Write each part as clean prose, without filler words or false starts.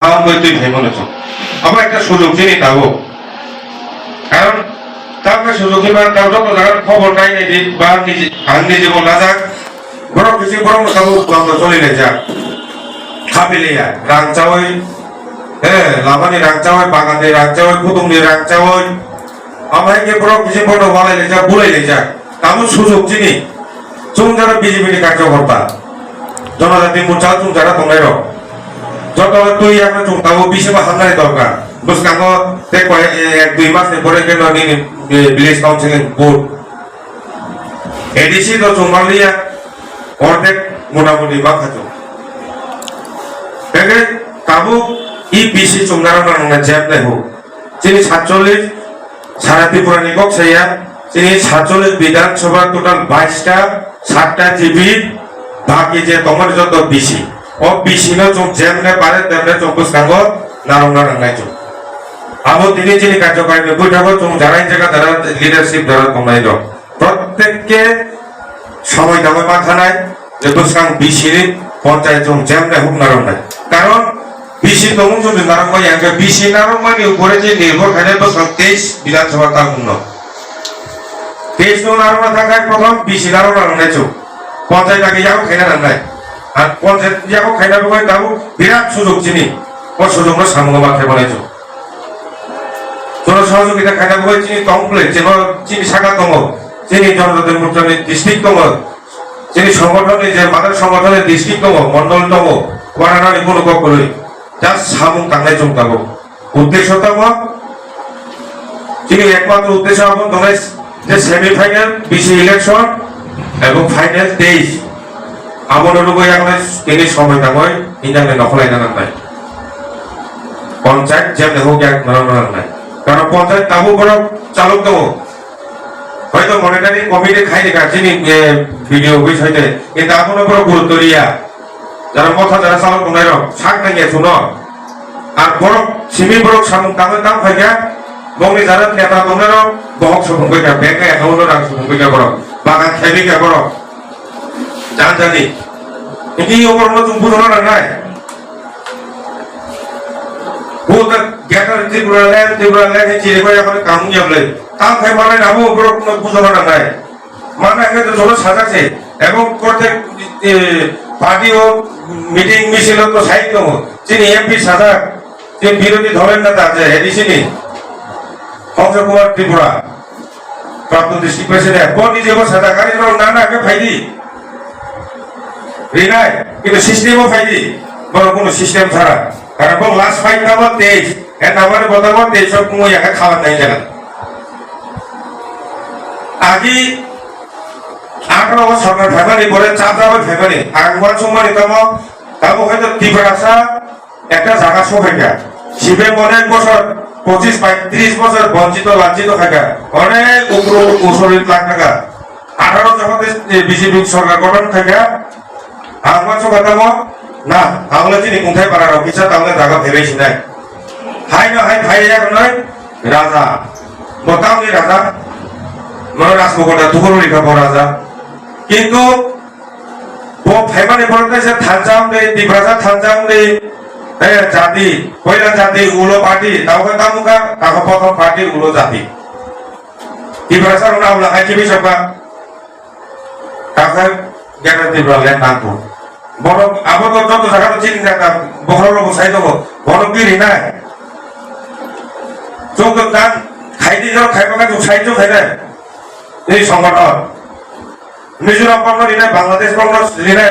কাম করে তুই ভাই মনে চল আমার একটা সুযোগ চিনি তাবো কারণ তারপরে সুযোগ এবার তাও যত জায়গার খবর নাই নেই বা নিজে আর নিজে বলা যাক বড় কিছু বড় তাবো আমরা চলে নাই যাক খাবিলে রাং চাওয়াই হ্যাঁ লাভানি রাং চাওয়াই বাগানে রাং চাওয়াই কুতুমনি রাং চাওয়াই আমাকে বড় কিছু বড় বলাইলে যাক বুলাইলে যাক তেমন সুযোগ চিনি চুম যারা বিজেপি কার্যকর্তা জনজাতি মোর্চা চুম যারা তোমরাই রক যত তুই একটা চুম তাবো বিশে বা হামলারই দরকার বুঝলাম এক দুই মাস পরে কেন ভিলেজ কাউন্সিলিং বোর্ড এডিসি তো চুমালিয়া অর্ধেক মোটামুটি বা খাতো তাবো ই বিসি চুমনারা নানা জ্যাপ নাই হোক তিনি 47 সারা ত্রিপুরা নিকক সেইয়া তিনি 47 বিধানসভা টোটাল 22টা 7টা জিবি বাকি যে তোমার যত বিসি ও বিসি না চুম যেমনে পারে তেমনে চব্বিশ কাগজ নারঙ্গা রান্নাই চুম আবো তিনি যিনি কার্যকারী বৈঠক চুম যারাই জায়গা যারা লিডারশিপ যারা তোমরাই দাও প্রত্যেককে সময় দামে মাথা নাই যে বুঝলাম বিসি পঞ্চায়েত চুম যেমনে হোক নারঙ্গাই কারণ বিসি তমুক যদি নারঙ্গাই আগে বিসি নারঙ্গানি উপরে যে নির্ভর খানে বুঝলাম 23 বিধানসভা তার পূর্ণ 23 নারঙ্গা থাকায় প্রথম বিসি নারঙ্গা রান্নাই চুম পঞ্চায়েত আগে যাও খাইনা রান্নাই আর পঞ্চায়েত যাও খাইনা বই তাও বিরাট সুযোগ চিনি ও সুযোগ না সামনে মাথায় বানাইছো জনসহযোগিতা খাইনা বই চিনি কমপ্লেট যেন চিনি শাখা তম চিনি জনজাতি মোর্চানের ডিস্ট্রিক্ট তম চিনি সংগঠনের যে মাদার সংগঠনের ডিস্ট্রিক্ট তম মন্ডল তম ওয়ারানানি কোনো করে যা সামুং টাঙ্গাই চমকাবো উদ্দেশ্য তম চিনি একমাত্র উদ্দেশ্য এখন তোমরা যে সেমিফাইনাল বিসি ইলেকশন এবং ফাইনাল 23 আমার অনুযায়ী এখন তিনি সময় থাকবে ইন্টারনেট নকলাই জানান নাই পঞ্চায়েত যেমন হোক এক নারায়ণ নাই কারণ পঞ্চায়েত তাবু বড় চালক দেবো হয়তো মনিটারি কমিটি খাই দেখা চিনি ভিডিও অফিস হইতে কিন্তু আপনার বড় গুরুত্ব রিয়া যারা কথা যারা চালক নাই শাক নাই শুনো আর বড় সিমি বড় সামুক দামের দাম খাইকা বংনি যারা নেতা তোমরা বহক সুফুং কইকা ব্যাংক অ্যাকাউন্ট রাখ সুফুং কইকা বড় বাগান খেবিকা বড় জান জানি কি ওপর নতুন বুঝলো না নাই বহুত গ্যাটার ত্রিপুরা ল্যান্ড চিরে করে এখন কাম যাবলে কাম খাই মানে নামো ওপর বুঝলো না নাই মানে আগে তো ছোট সাজাছে এবং প্রত্যেক পার্টি ও মিটিং মিছিল তো সাহিত্য যিনি এমপি সাজা যে বিরোধী ধরেন না তা এডিসিনি হংস কুমার ত্রিপুরা প্রাক্তন ডিস্ট্রিক্ট প্রেসিডেন্ট কোন নিজে সাজা গাড়ি না না আগে ফাইদি রিনাই কিন্তু সিস্টেমও ফাইদি বড় কোনো সিস্টেম ছাড়া কারণ লাস্ট ফাইট নাম্বার 23 এর নাম্বার বর্তমান 23 সব কোনো একা খাবার নাই জানা আগে 18 বছর সরকার ফ্যামিলি পরে চাঁদাবে ফ্যামিলি আগবার সময় তাবো হয়তো ত্রিপুরাসা একটা জায়গা সবাইকা শিবে অনেক বছর 25-30 বছর বঞ্চিত লাঞ্ছিত থাকা অনেক উপর লাখ টাকা 18 যখন বিজেপি সরকার গঠন থাকা আগবার সময় না তাহলে তিনি কোথায় পারার অফিসার তাহলে জায়গা ভেবেছি নাই হাই না হাই ভাই এক নয় রাজা মোটামুটি রাজা মানে রাজমুখটা দুপুর লেখা রাজা কিন্তু ফেমানি বলতেছে থানজাম দে দিব্রাজা থানজাম দে জাতি পয়লা জাতি উলো পার্টি তাও তামুকা তাকে প্রথম পার্টি উলো জাতি দিব্রাজা নাম লাগাই কি সবা তাকে জ্ঞান দিব্রা লেন নামটো বড় আবার যত জায়গাটা চিনি না বহর বসাই দেবো বড় বিড়ি নাই চোখ গান খাইতে যাও খাইবা সাহায্য খাই দেয় এই সংগঠন মিজোরাম কংগ্রেস রিনাই বাংলাদেশ কংগ্রেস রিনাই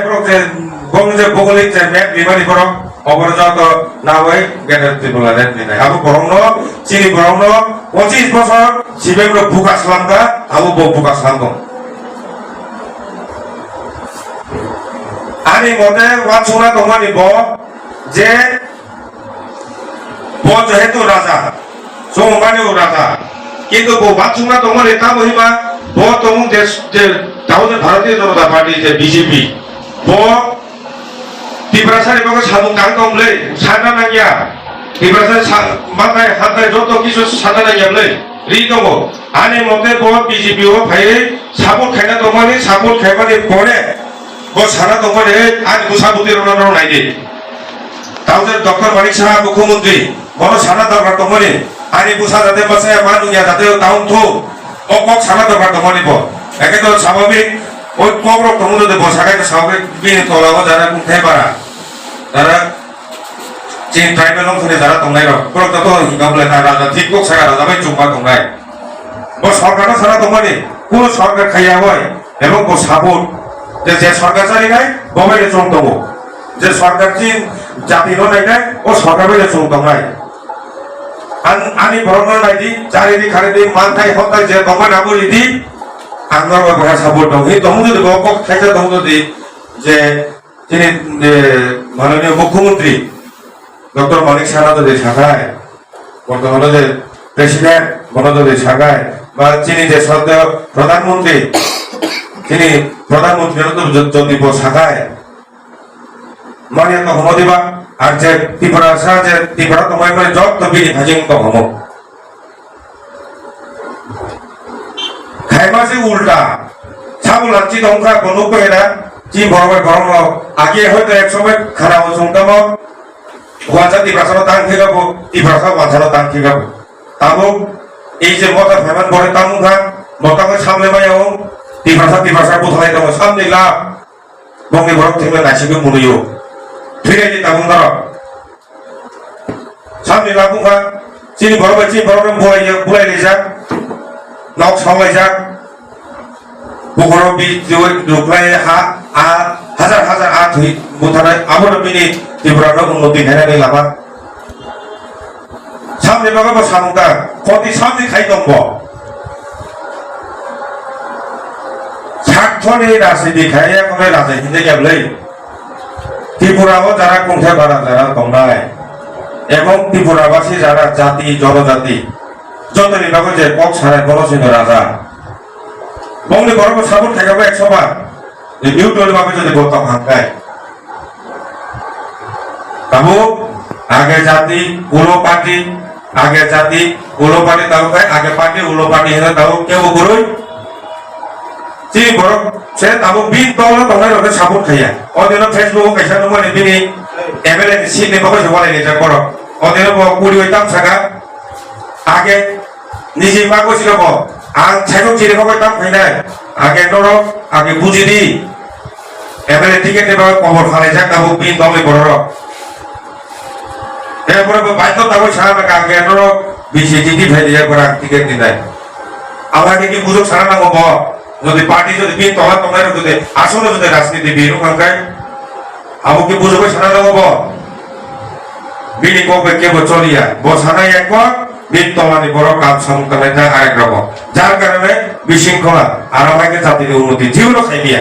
যে ভৌগোলিক যে ম্যাপ বিমানি করক অপরজাত না হয় জ্ঞানের ত্রিপুরা রেট রিনাই আবু গরম চিনি গরম 25 বছর শিবে বুক আসলাম কা আবু বুক আসলাম কম আমি মতে ওয়াচুনা তোমার নিব যে যেহেতু রাজা সোমানেও রাজা কিন্তু ওয়াচুনা তোমার এটা মহিমা তমুক দেশ তাহলে ভারতীয় জনতা পার্টি যে বিজেপি ত্রিপুরাসার এবং সামুক কান কমলে সাদা নাঙ্গিয়া ত্রিপুরাসার মাথায় হাতায় যত কিছু সাদা নাঙ্গিয়ালে রি দম আনে মতে বিজেপি ও ভাই সাপোর্ট খাইনা তোমার সাপোর্ট খাইবানি পরে সারা তোমার আজ গুসাবুতি রোনার নাই দে তাহলে ডক্টর মানিক সাহা মুখ্যমন্ত্রী বড় সারা দরকার তোমারে আনি বুঝা যাতে বসে মানুয়া যাতে টাউন থো অকক সারা দরকার তোমারে একে তো স্বাভাবিক ওই কবর তোমাদের দেব সাকাই তো স্বাভাবিক বিয়ে তোলাবো যারা কোথায় পারা যারা চীন ট্রাইবেল অঞ্চলে যারা দंनाय রক প্রকৃত তো হিগাবলে না রাজা ঠিক কক সারা রাজা ভাই চুম্বা দंनाय ও সরকারও সারা দंमाने কোন সরকার খাইয়া হয় এবং ও সাপোর্ট যে সরকার চালি নাই ববাইলে চং দङ যে সরকার চীন জাতির নাই নাই ও সরকার বাইলে চং দंनाय আনি বরণ নাইদি চারিদি খারিদি মানথাই হতাই যে দंमाय নাবলিদি আঙ্গর বড় সাপোর্ট দङ এই দङ যদি কক খাইতে দङ যদি যে তিনি মাননীয় মুখ্যমন্ত্রী ডক্টর মানিক সাহা যদি শাখায় বর্তমানে যে প্রেসিডেন্ট গণতন্ত্রী শাখায় বা তিনি যে শ্রদ্ধেয় প্রধানমন্ত্রী তিনি প্রধানমন্ত্রীর যদি শাখায় মানে তো হম দিবা আর যে ত্রিপুরা যে ত্রিপুরা তোমায় মানে যত বিনি ভাজিং তো হম খাইমাসি উল্টা সাবুল আছি দংখা বনুক এরা জি বড় গরম আগে হয়তো এক সময় খারাপ সংতাম ওয়াজা ত্রিপুরা দান খেগাবো ত্রিপুরা ওয়াজানো দান খেগাবো তাবো এই যে মতা ফেমান বড় তামুখা মতাকে সামনে বাইও ত্রিপুরা বোধহয় দङ সামনে লাভ বঙ্গে বড় থেকে নাইসিকে মুনিও ফিরে যে তামুন ধর সামনে লাভুখা চিনি বড় বুলাই যাক নক সামলাই যাক বুকর বি দুপ্লাই হাজার হাজার আট হই বুথানায় আবার বিনি ত্রিপুরা উন্নতি খাইনাनै লাভা সামনে বাগাবো সামুকা কতি সামনে খাই দङ স্বার্থনি রাজনীতি খাইয়া কোনো রাজনীতি গেবলাই ত্রিপুরাও যারা কোথায় বাড়া যারা দंनाय এবং ত্রিপুরাবাসী যারা জাতি জনজাতি যতনি বাবু যে কক সারা গণসিংহ রাজা বঙ্গে বড় সাবুর থাকাবো 100 বার যে নিউট্রাল ভাবে যদি বলতাম হাঙ্কায় তাবো আগে জাতি উলো পার্টি আগে জাতি উলো পার্টি তালুকায় আগে পার্টি উলো পার্টি হেনা তাও কেউ গুরুই চিনি বড় সে তাবো বিন দল দंनाय রকে সাবুর খাইয়া অদিন ফেসবুক কাইসা নমানে বিনি এমএলএ সিনে বাবা জবালে নিতে বড় অদিন কুড়ি হইতাম সাগা আগে নিজে মা কইছিল আং ছাইক চিনি বাবা তাম খাইনাই আগে নর আগে বুঝি দি এমএলএ টিকেট নেবা খবর খালাই যাক তাবো বিন দলে বড় এরপরে বাইতো তাবো সারা আগে নর বিসিটি ভাই দিয়া করা টিকেট দিনাই আমাকে কি বুঝক সারা না হবো যদি পার্টি যদি বিন তলা তোমরা যদি আসলে যদি রাজনীতি বিরু কাঙ্কায় আবু কি বুঝবে সারা না হবো বিনি কোপে কেবো চলিয়া বসানাই এক বিন তলানি বড় কাজ সংকলনটা আরেক রকম যার কারণে বিশৃঙ্খলা আর আমাকে জাতির উন্নতি জীবন খাইলিয়া